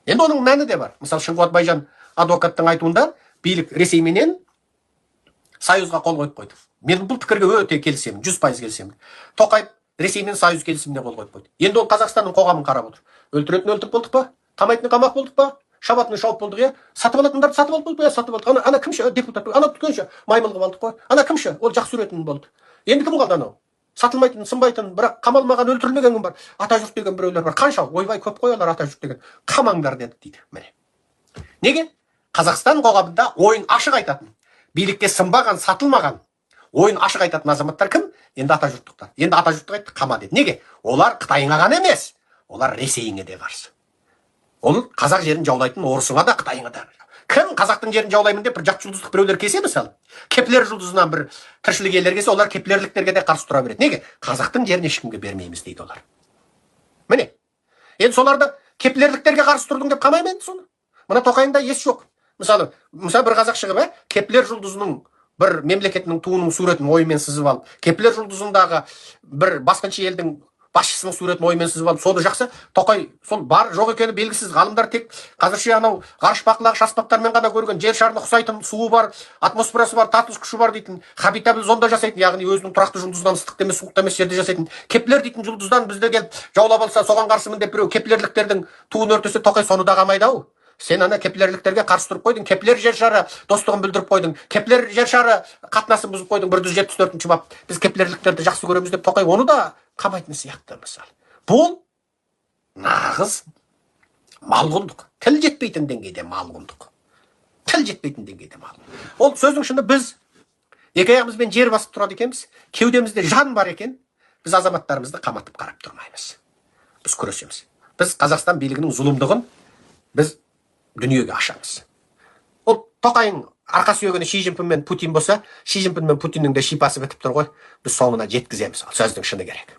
Енді оның мәні де бар. Мысалы, Шыңғуат Байжан адвокаттың айтуында билік Ресейменен союзға қол қойып қойды. Мен бұл пікірге өте келісемін, 100% келісемін. Тоқаев Ресеймен союз келісіміне қол қойып қойды. Енді ол Қазақстанның қоғамын қарап отыр. Өлтіретін өлтіріп болдық па? Қамайтын қамақ болдық па? Шабатын шауып болдық, иә? Сатып алатындарды сатып алып болдық, иә, сатып алдық. Ана кім ше? Депутат. Ана түкенше маймыл қылып алдық қой. Ана кім ше? Ол жақсы көретін болды. Енді кім қалды анау? Сатылмайтын, сынбайтын, бірақ қамалмаған, өлтірілмеген кім бар? Атажұрт деген біреулер бар. Қанша? Ойбай көп қой олар Атажұрт деген. Қамаңдар деді дейді. Міне. Неге? Қазақстан қоғамында ойын ашық айтатын, билікке сынбаған, сатылмаған, ойын ашық айтатын азаматтар кім? Енді Атажұрттықтар. Енді Атажұрттық айтты, қама деді. Неге? Олар Қытайыңа ғана емес, олар Ресейіңе де қарсы. Ол қазақ жерін жаулайтын орысыңа да, Қытайыңа да. Кім қазақтың жерін жаулаймын деп бір жақсы жұлдыздық біреулер кесе, мысалы, Кеплер жұлдызынан бір тіршілік иелер кесе, олар кеплерліктерге де қарсы тұра береді. Неге? Қазақтың жерін ешкімге бермейміз дейді олар. Міне. Енді соларды кеплерліктерге қарсы тұрдың деп қамаймын енді соны. Мына Тоқайында ес жоқ. Мысалы бір қазақ шығып, Кеплер жұлдызының бір мемлекетінің туының суретін ойымен сызып алып, Кеплер жұлдызындағы бір басқыншы елдің басшысының суретін ойымен сызып алып, соны жақсы. Тоқай сол бар жоқ екені белгісіз. Ғалымдар тек қазірше анау ғарыш бақылағыш аспаптармен ғана көрген, жер шарына ұқсайтын суы бар, атмосферасы бар, тартылыс күші бар дейтін, хабитабл зонда жасайтын, яғни өзінің тұрақты жұлдызынан ыстық емес, суық емес жерде жасайтын Кеплер дейтін жұлдыздан бізде келіп жаулап алса, соған қарсымын деп біреу кеплерліктердің туын өртесе, Тоқай соны да қамайды-ау. Сен ана кеплерліктерге қарсы тұрып қойдың, Кеплер жер шары достығын білдіріп қойдың, Кеплер жер шары қатынасын бұзып қойдың, 174-ші бап. Біз кеплерліктерді жақсы көреміз деп Тоқай оны да қамайтын сияқты, мысалы. Бұл нағыз малғұндық. Тіл жетпейтін деңгейде малғұндық. Тіл жетпейтін деңгейде малғұндық. Ол сөздің шыны біз екі аяғымызбен жер басып тұрады екенбіз, кеудемізде жан бар екен, біз азаматтарымызды қаматып қарап тұрмаймыз. Біз күресеміз. Біз Қазақстан билігінің зұлымдығын біз дүниеге ашамыз. Ол Тоқайың арқа сүйегіне Ши Цзиньпин мен Путин болса, Ши Цзиньпин мен Путиннің де шипасы бітіп тұр ғой. Біз соңына жеткіземіз. Сөздің шыны керек.